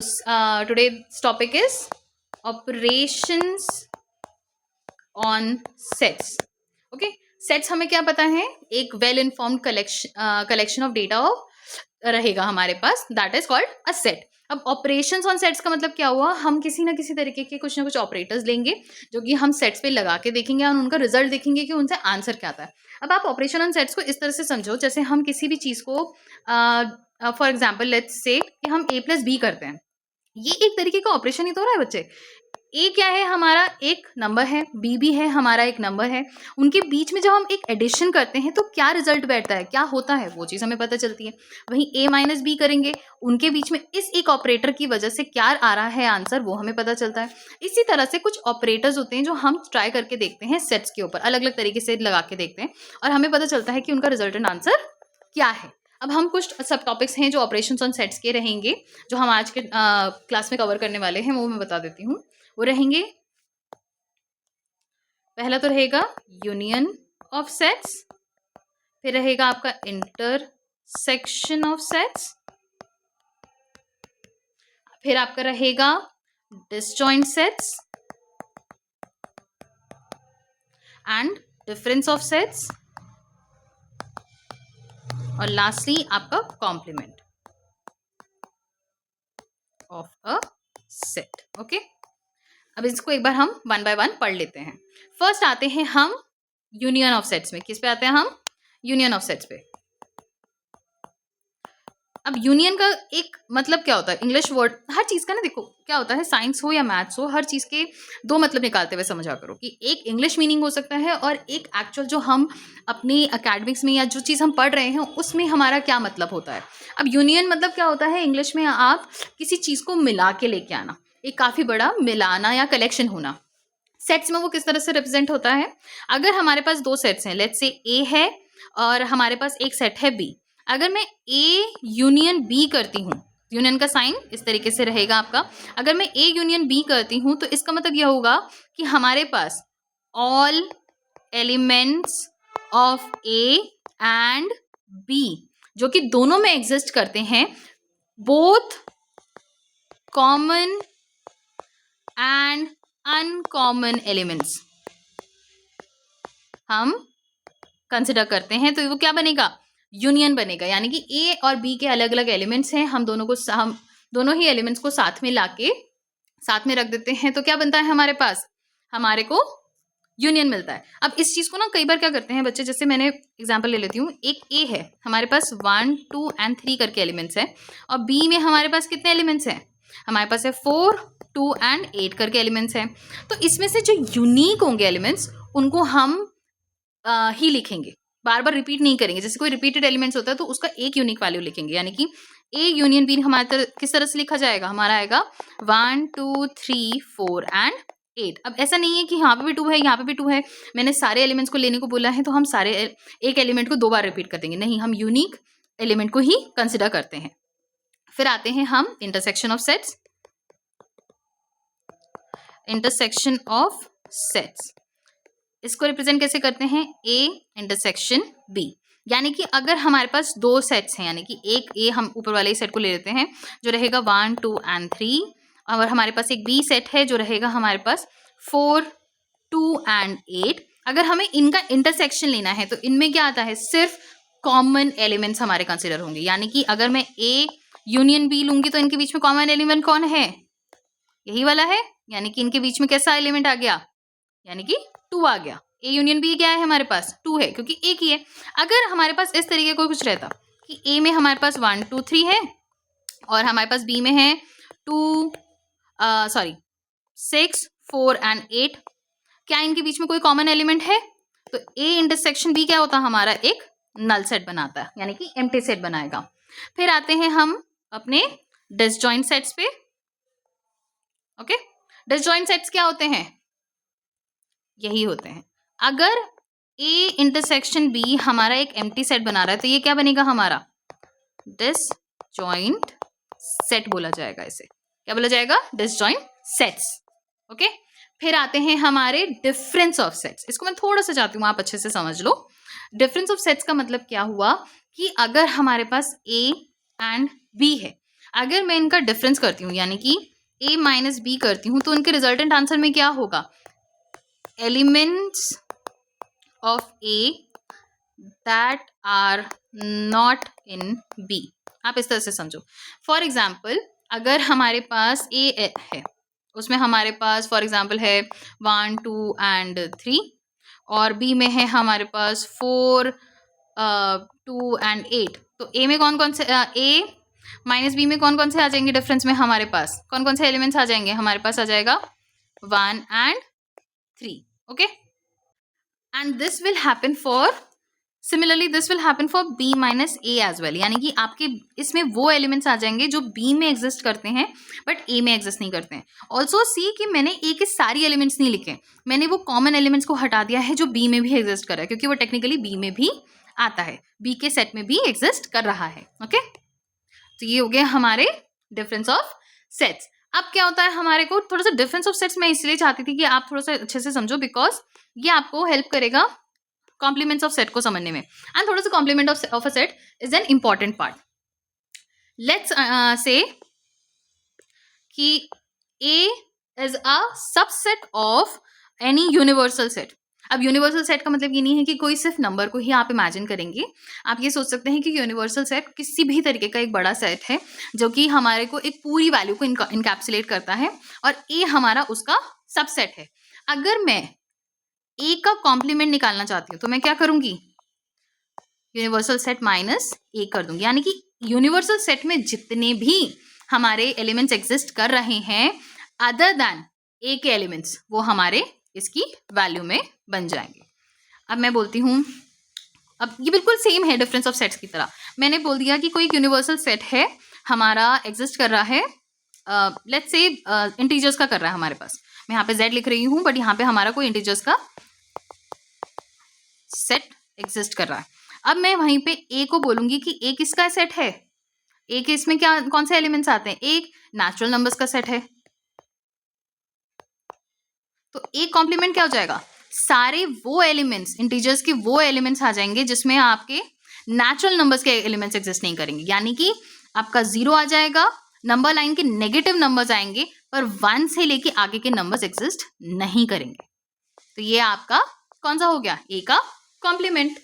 Today's topic is operations on sets. Okay, sets हमें क्या पता है, एक well informed collection of data रहेगा हमारे पास, that is called a set. अब ऑपरेशंस ऑन सेट्स का मतलब क्या हुआ, हम किसी ना किसी तरीके के कुछ ना कुछ ऑपरेटर्स लेंगे जो कि हम सेट्स पे लगा के देखेंगे और उनका रिजल्ट देखेंगे कि उनसे आंसर क्या आता है. अब आप ऑपरेशन ऑन सेट्स को इस तरह से समझो जैसे हम किसी भी चीज़ को फॉर एग्जाम्पल लेट्स से कि हम a प्लस बी करते हैं. ये एक तरीके का ऑपरेशन ही तो हो रहा है बच्चे. ए क्या है, हमारा एक नंबर है, बी भी है, हमारा एक नंबर है. उनके बीच में जब हम एक एडिशन करते हैं तो क्या रिजल्ट बैठता है, क्या होता है, वो चीज़ हमें पता चलती है. वहीं ए माइनस बी करेंगे, उनके बीच में इस एक ऑपरेटर की वजह से क्या आ रहा है आंसर, वो हमें पता चलता है. इसी तरह से कुछ ऑपरेटर्स होते हैं जो हम ट्राई करके देखते हैं सेट्स के ऊपर, अलग अलग तरीके से लगा के देखते हैं और हमें पता चलता है कि उनका रिजल्टेंट आंसर क्या है. अब हम कुछ सब टॉपिक्स हैं जो ऑपरेशंस ऑन सेट्स के रहेंगे, जो हम आज के क्लास में कवर करने वाले हैं, वो मैं बता देती हूँ. वो रहेंगे, पहला तो रहेगा यूनियन ऑफ सेट्स, फिर रहेगा आपका इंटरसेक्शन ऑफ सेट्स, फिर आपका रहेगा disjoint sets and difference of sets, और लास्टली आपका complement of a set. Okay, अब इसको एक बार हम वन बाय वन पढ़ लेते हैं. फर्स्ट आते हैं हम यूनियन ऑफ सेट्स में. किस पे आते हैं हम? यूनियन ऑफ सेट्स पे. अब यूनियन का एक मतलब क्या होता है, इंग्लिश वर्ड, हर चीज़ का ना देखो क्या होता है, साइंस हो या मैथ्स हो, हर चीज़ के दो मतलब निकालते हुए समझा करो कि एक इंग्लिश मीनिंग हो सकता है और एक एक्चुअल जो हम अपनी अकेडमिक्स में या जो चीज़ हम पढ़ रहे हैं उसमें हमारा क्या मतलब होता है. अब यूनियन मतलब क्या होता है इंग्लिश में, आप किसी चीज़ को मिला के लेके आना, एक काफ़ी बड़ा मिलाना या कलेक्शन होना. सेट्स में वो किस तरह से रिप्रेजेंट होता है, अगर हमारे पास दो सेट्स हैं, लेट्स से ए है और हमारे पास एक सेट है बी. अगर मैं ए यूनियन बी करती हूँ, यूनियन का साइन इस तरीके से रहेगा आपका. अगर मैं ए यूनियन बी करती हूँ तो इसका मतलब यह होगा कि हमारे पास all elements of A and B जो कि दोनों में एग्जिस्ट करते हैं, both common and uncommon elements हम कंसिडर करते हैं, तो वो क्या बनेगा, यूनियन बनेगा. यानी कि ए और बी के अलग अलग एलिमेंट्स हैं, हम दोनों ही एलिमेंट्स को साथ में लाके साथ में रख देते हैं, तो क्या बनता है हमारे पास, हमारे को यूनियन मिलता है. अब इस चीज़ को ना कई बार क्या करते हैं बच्चे, जैसे मैंने एग्जांपल ले लेती हूँ, एक ए है, हमारे पास 1 2 एंड 3 करके एलिमेंट्स हैं, और बी में हमारे पास कितने एलिमेंट्स हैं, हमारे पास है 4 2 एंड 8 करके एलिमेंट्स हैं. तो इसमें से जो यूनिक होंगे एलिमेंट्स उनको हम ही लिखेंगे, बार बार रिपीट नहीं करेंगे. जैसे कोई रिपीटेड एलिमेंट्स होता है तो उसका एक यूनिक वैल्यू लिखेंगे. यानी कि ए यूनियन बी हमारे किस तरह से लिखा जाएगा, हमारा आएगा 1 2 3 4 एंड 8. अब ऐसा नहीं है कि यहाँ पे भी 2 है, यहाँ पे भी 2 है, मैंने सारे एलिमेंट्स को लेने को बोला है तो हम सारे एक एलिमेंट को 2 बार रिपीट कर देंगे. नहीं, हम यूनिक एलिमेंट को ही कंसिडर करते हैं. फिर आते हैं हम intersection of sets. Intersection of sets इसको रिप्रेजेंट कैसे करते हैं, ए इंटरसेक्शन बी. यानी कि अगर हमारे पास दो सेट्स हैं, यानी कि एक ए हम ऊपर वाले सेट को ले लेते हैं जो रहेगा 1 2 एंड 3, और हमारे पास एक बी सेट है जो रहेगा हमारे पास 4 2 एंड 8. अगर हमें इनका इंटरसेक्शन लेना है तो इनमें क्या आता है, सिर्फ कॉमन एलिमेंट्स हमारे कंसिडर होंगे. यानी कि अगर मैं ए यूनियन बी लूंगी तो इनके बीच में कॉमन एलिमेंट कौन है, यही वाला है. यानी कि इनके बीच में कैसा एलिमेंट आ गया, यानी कि 2 आ गया. ए यूनियन बी क्या है, हमारे पास 2 है क्योंकि एक ही है. अगर हमारे पास इस तरीके का कुछ रहता कि ए में हमारे पास 1 2 3 है और हमारे पास बी में है 6 4 एंड 8, क्या इनके बीच में कोई कॉमन एलिमेंट है, तो ए इंटरसेक्शन बी क्या होता है, हमारा एक नल सेट बनाता है, यानी कि एम्प्टी सेट बनाएगा. फिर आते हैं हम अपने डिसजॉइंट सेट्स पे. ओके, डिसजॉइंट सेट्स क्या होते हैं, यही होते हैं. अगर ए इंटरसेक्शन बी हमारा एक एम्प्टी सेट बना रहा है तो ये क्या बनेगा, हमारा डिसजॉइंट सेट बोला जाएगा. इसे क्या बोला जाएगा, डिसजॉइंट सेट्स. ओके, फिर आते हैं हमारे डिफरेंस ऑफ सेट्स. इसको मैं थोड़ा सा चाहती हूँ आप अच्छे से समझ लो. डिफरेंस ऑफ सेट्स का मतलब क्या हुआ कि अगर हमारे पास ए एंड बी है, अगर मैं इनका डिफरेंस करती हूँ यानी कि a माइनस बी करती हूँ तो उनके रिजल्टेंट आंसर में क्या होगा, elements of a that are not in b। आप इस तरह से समझो। फॉर एग्जाम्पल अगर हमारे पास a है, उसमें हमारे पास फॉर एग्जाम्पल है 1 2 एंड 3, और b में है हमारे पास 4 2 एंड 8। तो a में कौन कौन से a माइनस बी में कौन कौन से आ जाएंगे डिफरेंस में, हमारे पास कौन कौन से एलिमेंट्स आ जाएंगे, हमारे पास आ जाएगा 1 and 3। Okay, and this will happen for similarly this will happen for b minus A as well, यानी कि आपके इसमें वो एलिमेंट्स आ जाएंगे जो b में एग्जिस्ट करते हैं बट a में एग्जिस्ट नहीं करते हैं। ऑल्सो सी कि मैंने a के सारी एलिमेंट्स नहीं लिखे, मैंने वो कॉमन एलिमेंट्स को हटा दिया है जो b में भी एग्जिस्ट कर रहा है, क्योंकि वो टेक्निकली b में भी आता है, b के सेट में भी एग्जिस्ट कर रहा है। ओके, तो ये हो गया हमारे डिफरेंस ऑफ सेट्स। अब क्या होता है हमारे को थोड़ा सा डिफरेंस ऑफ सेट्स मैं इसलिए चाहती थी कि आप थोड़ा सा अच्छे से समझो, बिकॉज ये आपको हेल्प करेगा कॉम्प्लीमेंट्स ऑफ सेट को समझने में। एंड थोड़ा सा complement of a set is an important part. Let's say कि A is a subset of any universal set. अब यूनिवर्सल सेट का मतलब ये नहीं है कि कोई सिर्फ नंबर को ही आप इमेजिन करेंगे, आप ये सोच सकते हैं कि यूनिवर्सल सेट किसी भी तरीके का एक बड़ा सेट है जो कि हमारे को एक पूरी वैल्यू को इनकैप्सुलेट करता है, और A हमारा उसका सबसेट है। अगर मैं A का कॉम्प्लीमेंट निकालना चाहती हूँ तो मैं क्या करूंगी, यूनिवर्सल सेट माइनस A कर दूंगी, यानी कि यूनिवर्सल सेट में जितने भी हमारे एलिमेंट्स एग्जिस्ट कर रहे हैं अदर देन A के एलिमेंट्स, वो हमारे इसकी वैल्यू में बन जाएंगे। अब मैं बोलती हूँ, अब ये बिल्कुल सेम है डिफरेंस ऑफ सेट्स की तरह। मैंने बोल दिया कि कोई एक यूनिवर्सल सेट है हमारा एग्जिस्ट कर रहा है, लेट्स से इंटीजर्स का कर रहा है हमारे पास, मैं यहाँ पे z लिख रही हूँ बट यहाँ पे हमारा कोई इंटीजर्स का सेट एग्जिस्ट कर रहा है। अब मैं वहीं पे a को बोलूंगी कि a किसका सेट है, a के इसमें क्या कौन से एलिमेंट्स आते हैं, एक नेचुरल नंबर्स का सेट है, तो a कॉम्प्लीमेंट क्या हो जाएगा, सारे वो एलिमेंट्स इंटीजर्स के वो एलिमेंट्स आ जाएंगे जिसमें आपके नेचुरल नंबर्स के एलिमेंट्स एग्जिस्ट नहीं करेंगे, यानी कि आपका 0 आ जाएगा, नंबर लाइन के नेगेटिव नंबर्स आएंगे पर 1 से लेके आगे के नंबर्स एग्जिस्ट नहीं करेंगे। तो ये आपका कौन सा हो गया, a का कॉम्प्लीमेंट।